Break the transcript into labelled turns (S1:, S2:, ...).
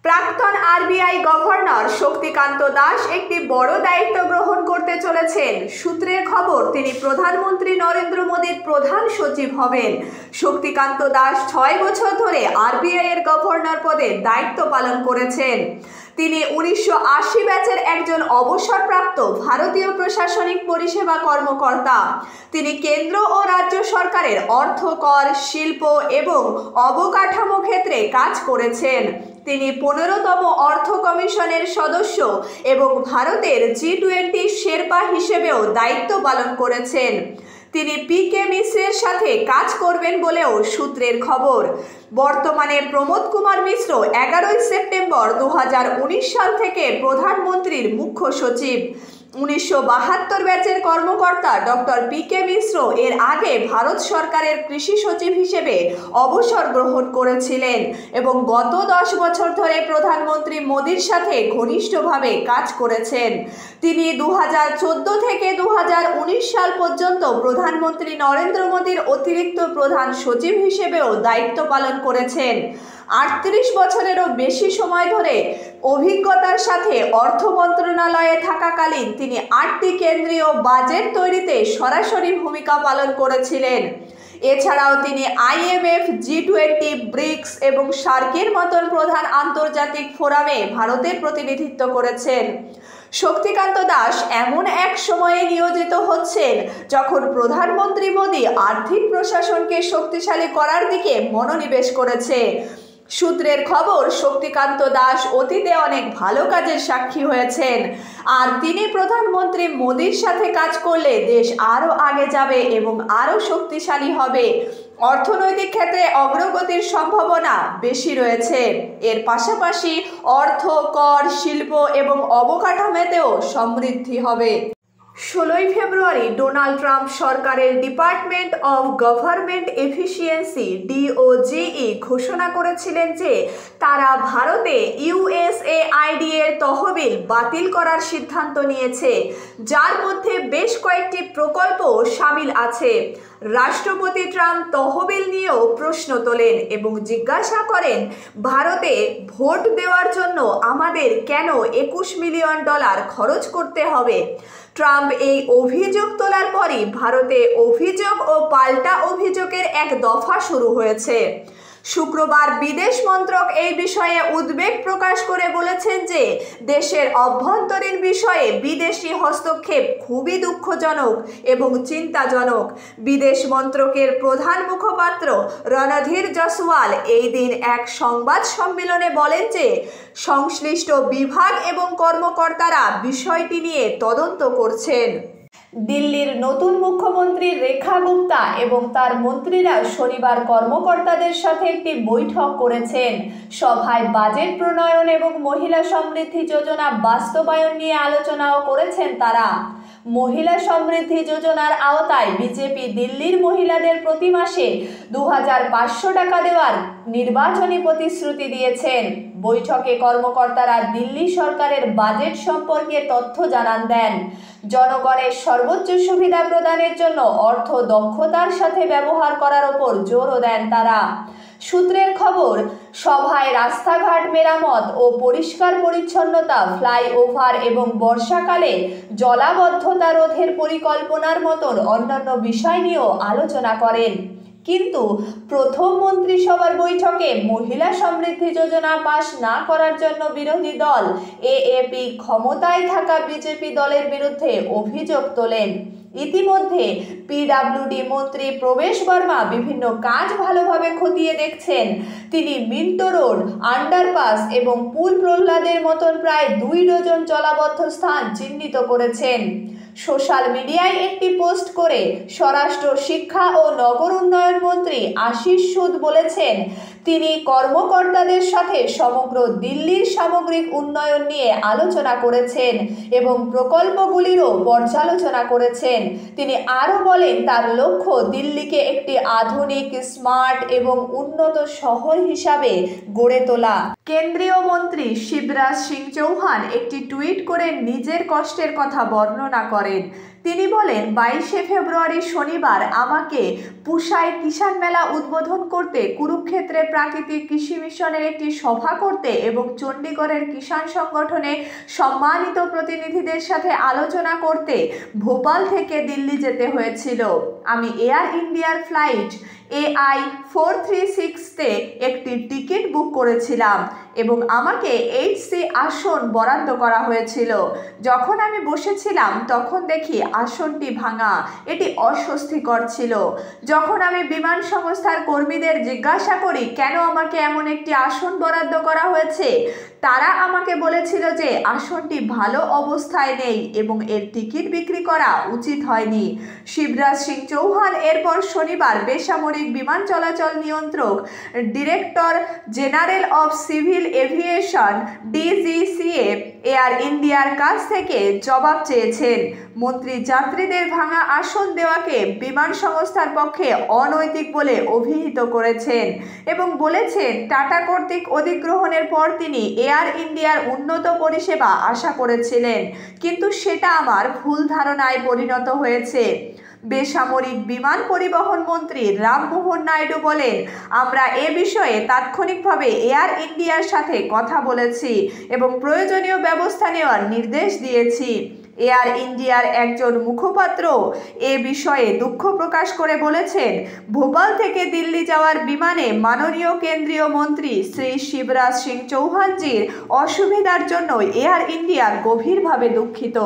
S1: প্রাক্তন RBI governor Shaktikanta Das একটি বড় দায়িত্ব গ্রহণ করতে চলেছেন। সূত্রের খবর, তিনি প্রধানমন্ত্রী নরেন্দ্র মোদীর প্রধান সচিব হবেন। শক্তিকান্ত দাস 6 বছর ধরে আরবিআই এর গভর্নর পদে দায়িত্ব পালন করেছেন। তিনি 1980 ব্যাচের একজন অবসরপ্রাপ্ত ভারতীয় প্রশাসনিক পরিষেবা কর্মকর্তা। তিনি কেন্দ্র ও রাজ্য সরকারের অর্থ, কর, শিল্প এবং অবকাঠামো ক্ষেত্রে কাজ করেছেন। তিনি 15তম অর্থ কমিশনের সদস্য এবং ভারতের G20 শেরপা হিসেবেও দায়িত্ব পালন করেছেন। তিনি পিকে মিশ্রের সাথে কাজ করবেন বলেও সূত্রের খবর। বর্তমানে প্রমোদ কুমার মিশ্র 11 সেপ্টেম্বর 2019 সাল থেকে প্রধানমন্ত্রীর মুখ্য সচিব। 1972 ব্যাচের কর্মকর্তা ডক্টর পিকে মিশ্র এর আগে ভারত সরকারের কৃষি সচিব হিসেবে অবসর গ্রহণ করেছিলেন এবং গত 10 বছর ধরে প্রধানমন্ত্রী মোদীর সাথে ঘনিষ্ঠভাবে কাজ করেছেন। তিনি 2014 থেকে 2019 সাল পর্যন্ত প্রধানমন্ত্রী নরেন্দ্র মোদীর অতিরিক্ত প্রধান সচিব হিসেবেও দায়িত্ব পালন করেছেন। 38 বছরেরও বেশি সময় ধরে অভিজ্ঞতার সাথে অর্থ মন্ত্রণালয়ে থাকাকালীন তিনি 8টি কেন্দ্রীয় বাজেট তৈরিতে সরাসরি ভূমিকা পালন করেছিলেন। এছাড়াও তিনি IMF, G20, ব্রিক্স এবং সার্কের মতন প্রধান আন্তর্জাতিক ফোরামে ভারতের প্রতিনিধিত্ব করেছেন। শক্তিকান্ত দাস এমন এক সময়ে নিয়োজিত হচ্ছেন যখন প্রধানমন্ত্রী মোদী আর্থিক প্রশাসনকে শক্তিশালী করার দিকে মনোনিবেশ করেছে। সূত্রের খবর, শক্তিকান্ত দাস অতীতে অনেক ভালো কাজের সাক্ষী হয়েছেন, আর তিনি প্রধানমন্ত্রী মোদীর সাথে কাজ করলে দেশ আরও আগে যাবে এবং আরও শক্তিশালী হবে। অর্থনৈতিক ক্ষেত্রে অগ্রগতির সম্ভাবনা বেশি রয়েছে। এর পাশাপাশি অর্থ, কর, শিল্প এবং অবকাঠামোতেও সমৃদ্ধি হবে। 16 ফেব্রুয়ারি ডোনাল্ড ট্রাম্প সরকারের department of government efficiency DOGE ঘোষণা করেছিলেন যে তারা ভারতে USAID এর তহবিল বাতিল করার সিদ্ধান্ত নিয়েছে, যার মধ্যে বেশ কয়েকটি প্রকল্প শামিল আছে। রাষ্ট্রপতি ট্রাম্প তহবিল নিয়েও প্রশ্ন তোলেন এবং জিজ্ঞাসা করেন, ভারতে ভোট দেওয়ার জন্য আমাদের কেন $21 মিলিয়ন খরচ করতে হবে। ট্রাম্প এই অভিযোগ তোলার পরই ভারতে অভিযোগ ও পাল্টা অভিযোগের এক দফা শুরু হয়েছে। শুক্রবার বিদেশ মন্ত্রক এই বিষয়ে উদ্বেগ প্রকাশ করে বলেছেন যে দেশের অভ্যন্তরীণ বিষয়ে বিদেশি হস্তক্ষেপ খুবই দুঃখজনক এবং চিন্তাজনক। বিদেশ মন্ত্রকের প্রধান মুখপাত্র রণধীর জয়সওয়াল এই দিন এক সংবাদ সম্মেলনে বলেন যে সংশ্লিষ্ট বিভাগ এবং কর্মকর্তারা বিষয়টি নিয়ে তদন্ত করছেন। দিল্লির নতুন মুখ্যমন্ত্রী রেখা গুপ্তা এবং তার মন্ত্রীরা শনিবার কর্মকর্তাদের সাথে একটি বৈঠক করেছেন। সভায় বাজেট প্রণয়ন এবং মহিলা সমৃদ্ধি যোজনা বাস্তবায়ন নিয়ে আলোচনাও করেছেন তারা। মহিলা সমৃদ্ধি যোজনার আওতায় বিজেপি দিল্লির মহিলাদের প্রতি মাসে 2500 টাকা দেওয়ার নির্বাচনী প্রতিশ্রুতি দিয়েছেন। বৈঠকে কর্মকর্তারা দিল্লি সরকারের বাজেট সম্পর্কে তথ্য জানান দেন। জনগণের সর্বোচ্চ সুবিধা প্রদানের জন্য অর্থ দক্ষতার সাথে ব্যবহার করার ওপর জোরও দেন তারা। সূত্রের খবর, সভায় রাস্তাঘাট মেরামত ও পরিষ্কার পরিচ্ছন্নতা, ফ্লাইওভার এবং বর্ষাকালে জলাবদ্ধতা রোধের পরিকল্পনার মতন অন্যান্য বিষয় নিয়েও আলোচনা করেন। কিন্তু প্রথম মন্ত্রিসভার বৈঠকে মহিলা সমৃদ্ধি যোজনা পাশ না করার জন্য বিরোধী দল AAP ক্ষমতায় থাকা বিজেপি দলের বিরুদ্ধে অভিযোগ তোলেন। ইতিমধ্যে PWD মন্ত্রী প্রবেশ বর্মা বিভিন্ন কাজ ভালোভাবে খতিয়ে দেখছেন। তিনি মিন্টো রোড, আন্ডারপাস এবং পুল প্রহ্লাদের মতন প্রায় 2 ডজন জলাবদ্ধ স্থান চিহ্নিত করেছেন। সোশ্যাল মিডিয়ায় একটি পোস্ট করে স্বরাষ্ট্র, শিক্ষা ও নগর উন্নয়ন মন্ত্রী আশিস সুদ বলেছেন তিনি কর্মকর্তাদের সাথে সমগ্র দিল্লির সামগ্রিক উন্নয়ন নিয়ে আলোচনা করেছেন এবং প্রকল্পগুলিরও পর্যালোচনা করেছেন। তিনি আরও বলেন তার লক্ষ্য দিল্লিকে একটি আধুনিক, স্মার্ট এবং উন্নত শহর হিসাবে গড়ে তোলা। কেন্দ্রীয় মন্ত্রী শিবরাজ সিং চৌহান একটি টুইট করে নিজের কষ্টের কথা বর্ণনা করেন। তিনি বলেন, 22 ফেব্রুয়ারি শনিবার আমাকে পুসায় কিষাণ মেলা উদ্বোধন করতে, কুরুক্ষেত্রে প্রাকৃতিক কৃষি মিশনের একটি সভা করতে এবং চণ্ডীগড়ের কিষাণ সংগঠনে সম্মানিত প্রতিনিধিদের সাথে আলোচনা করতে ভোপাল থেকে দিল্লি যেতে হয়েছিল। আমি এয়ার ইন্ডিয়ার ফ্লাইট AI436-তে একটি টিকিট বুক করেছিলাম এবং আমাকে HC আসন বরাদ্দ করা হয়েছিল। যখন আমি বসেছিলাম তখন দেখি আসনটি ভাঙা। এটি অস্বস্তিকর ছিল। যখন আমি বিমান সংস্থার কর্মীদের জিজ্ঞাসা করি কেন আমাকে এমন একটি আসন বরাদ্দ করা হয়েছে, তারা আমাকে বলেছিল যে আসনটি ভালো অবস্থায় নেই এবং এর টিকিট বিক্রি করা উচিত হয়নি। শিবরাজ সিং চৌহান এরপর শনিবার বেসামরিক বিমান চলাচল নিয়ন্ত্রক director general of civil aviation DGCA air ইন্ডিয়ার কাছ থেকে জবাব চেয়েছেন। মন্ত্রী যাত্রীদের ভাঙা আসন দেওয়াকে বিমান সংস্থার পক্ষে অনৈতিক বলে অভিহিত করেছেন এবং বলেছেন টাটা কর্তৃক অধিগ্রহণের পর তিনি এয়ার ইন্ডিয়ার উন্নত পরিষেবা আশা করেছিলেন, কিন্তু সেটা আমার ভুল ধারণায় পরিণত হয়েছে। বেসামরিক বিমান পরিবহন মন্ত্রী রামমোহন নাইডু বলেন, আমরা এ বিষয়ে তাৎক্ষণিকভাবে এয়ার ইন্ডিয়ার সাথে কথা বলেছি এবং প্রয়োজনীয় ব্যবস্থা নেওয়ার নির্দেশ দিয়েছি। এয়ার ইন্ডিয়ার একজন মুখপাত্র এ বিষয়ে দুঃখ প্রকাশ করে বলেছেন, ভোপাল থেকে দিল্লি যাওয়ার বিমানে মাননীয় কেন্দ্রীয় মন্ত্রী শ্রী শিবরাজ সিং চৌহানজির অসুবিধার জন্য এয়ার ইন্ডিয়া গভীরভাবে দুঃখিত।